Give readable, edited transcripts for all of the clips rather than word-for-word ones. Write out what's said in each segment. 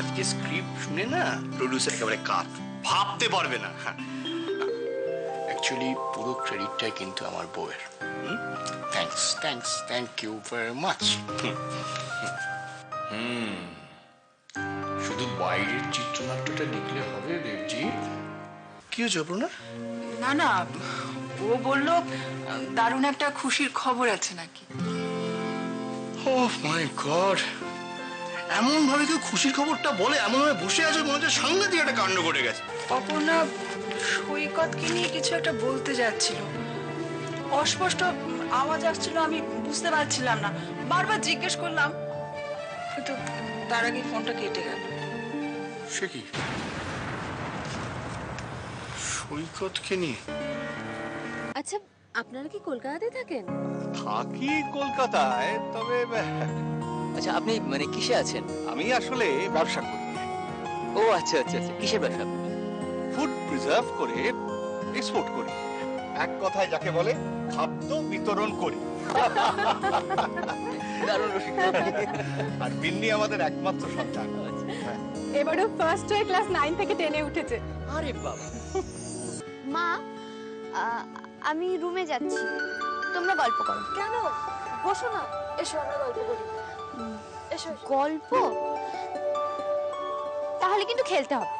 আজকে স্ক্রিপ্ট শুনে না প্রডিউসার একেবারে কাত, ভাবতে পারবে না। অ্যাকচুয়ালি পুরো ক্রেডিটটাই কিন্তু আমার বউয়ের। Thanks thanks thank you very much. শুধু বাইরের চিত্রনাট্যটা লিখলে হবে দেবজি? কি হয়েছে অপর্ণা? না না, ও বললো দারুণ একটা খুশির খবর আছে নাকি। ওহ মাই গড, এমন ভাবে কেউ খুশির খবরটা বলে, এমন ভাবে বসে আছে মনে হচ্ছে সাংঘাতিক একটা কাণ্ড ঘটে গেছে। অপর্ণা সৈকতকে নিয়ে কিছু একটা বলতে যাচ্ছিল, অস্পষ্ট আওয়াজ আসছিল, আমি বুঝতে পারছিলাম না, বারবার জিজ্ঞেস করলাম, কিন্তু তার আগে ফোনটা কেটে গেল। সে কি সৈকতকে নিয়ে? আচ্ছা, আপনারা কি কলকাতাতে থাকেন? থাকি কলকাতায়, তবে আচ্ছা, আপনি মানে কিসে আছেন? আমি আসলে ব্যবসা করি। ও আচ্ছা আচ্ছা আচ্ছা, কিসের ব্যবসা? ফুড প্রিজার্ভ করে এক্সপোর্ট করি। এক কথায় যাকে বলে খাদ্য বিতরণ করি। দারুণ রসিক। আর বিন্নি আমাদের একমাত্র সন্তান। এবারও ফার্স্ট হয়ে ক্লাস 9 থেকে 10-এ উঠেছে। আরে বাবা। মা, আমি রুমে যাচ্ছি, তোমরা গল্প করো। কেন? বসো না, এসো আমরা গল্প করি। এসো। গল্প? তাহলে কিন্তু খেলতে হবে।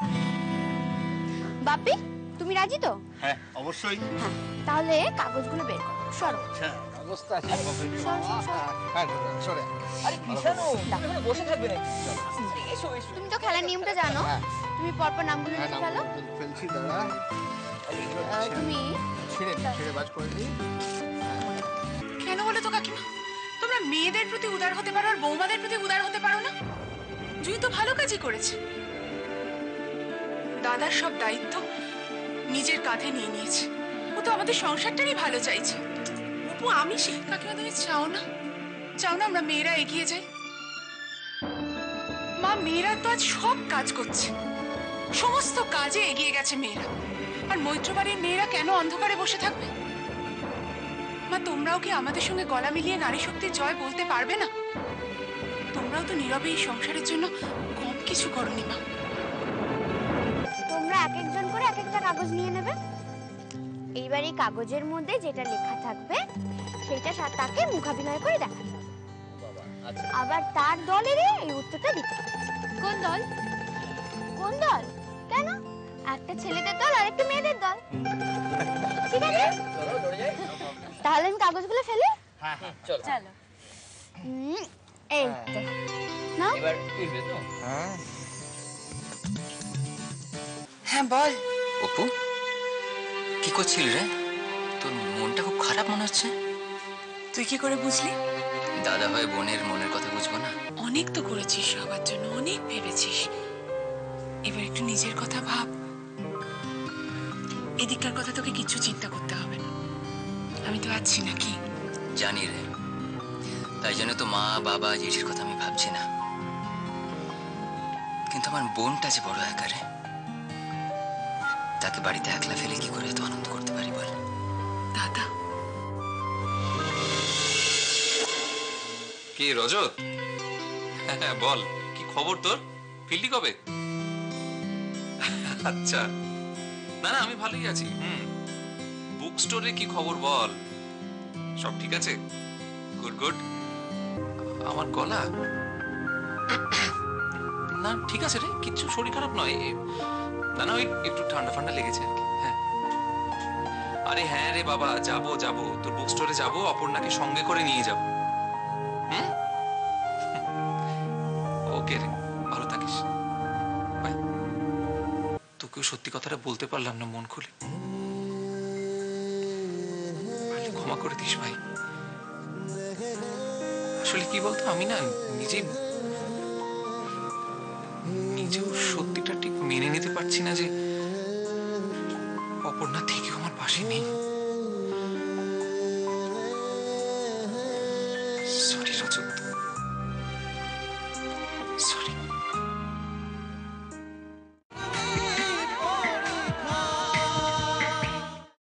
বাপি, তুমি রাজি তো? হ্যাঁ অবশ্যই। হ্যাঁ, তাহলে কাগজগুলো বের করো। সরো। অবস্থা আছে। হ্যাঁ সরে। আরে কৃষাণু, তুমি এখানে বসে থাকবে নাকি? এসো এসো। তুমি তো খেলার নিয়মটা জানো, তুমি পরপর নামগুলো লিখে ফেলো। ফেলছি দাঁড়া। তুমি ছেড়ে বাজ করে দিই। কেন বলো তো কাকিমা, তোমরা মেয়েদের প্রতি উদার হতে পারো আর বৌমাদের প্রতি উদার হতে পারো না? জুই তো ভালো কাজই করেছে, দাদার সব দায়িত্ব নিজের কাঁধে নিয়ে নিয়েছে। ও তো আমাদের সংসারটারই ভালো চাইছে। অপু, আমি কাকিমা, তুমি চাও না আমরা মেয়েরা এগিয়ে যাই? মা, মেয়েরা তো আজ সব কাজ করছে, সমস্ত কাজে এগিয়ে গেছে মেয়েরা, আর মৈত্রবাড়ির মেয়েরা কেন অন্ধকারে বসে থাকবে? মা, তোমরাও কি আমাদের সঙ্গে গলা মিলিয়ে নারী শক্তির জয় বলতে পারবে না? তোমরাও তো নীরবে এই সংসারের জন্য কম কিছু করনি মা। তোমরা এক একজন করে এক একটা কাগজ নিয়ে নেবে। এইবার এই কাগজের মধ্যে যেটা লেখা থাকবে সেটা তাকে মুখাভিনয় করে দেখাতে হবে। আবার তার দলের এই উত্তরটা দিতে হবে। কোন দল? কোন দল? কেন? একটা ছেলেদের দল আর একটা মেয়েদের দল। ঠিক আছে, তাহলে আমি কাগজগুলো ফেলি। হ্যাঁ চলো চলো। এই তো নাও। এবার তুলবে তো? হ্যাঁ বল। অপু, কি করছিস রে? তোর মনটা খুব খারাপ মনে হচ্ছে। তুই কি করে বুঝলি? দাদা হয়ে বোনের মনের কথা বুঝবো না? অনেক তো করেছিস সবার জন্য, অনেক ভেবেছিস, এবার একটু নিজের কথা ভাব। এদিককার কথা তোকে কিছু চিন্তা করতে হবে না, আমি তো আছি নাকি? জানি রে, তাই জন্য তো মা বাবা জেঠির কথা আমি ভাবছি না। কিন্তু আমার বোনটা যে বড় একারে, তাকে বাড়িতে একলা ফেলে কি করে এত আনন্দ করতে পারি বল? দাদা, কে রজত? হ্যাঁ বল, কি খবর তোর? ফিরলি কবে? আচ্ছা, না না আমি ভালোই আছি। বুক স্টোরে কি খবর বল? সব ঠিক আছে? Good good. আমার গলা না ঠিক আছে রে, কিচ্ছু শরীর খারাপ নয়। না না, ওই একটু ঠান্ডা ঠান্ডা লেগেছে আর কি। হ্যাঁ, আরে হ্যাঁ রে বাবা, যাবো যাবো, তোর বুক স্টোরে যাবো, অপর্ণাকে সঙ্গে করে নিয়ে যাবো। ওকে রে, ভালো থাকিস, বাই। তোকেও সত্যি কথাটা বলতে পারলাম না মন খুলে, ক্ষমা করে দিস ভাই। আসলে কি বলতো, আমি না নিজেও সত্যিটা ঠিক মেনে নিতে পারছি না যে অপর্ণা থেকেও আমার পাশে নেই। সরি রজত।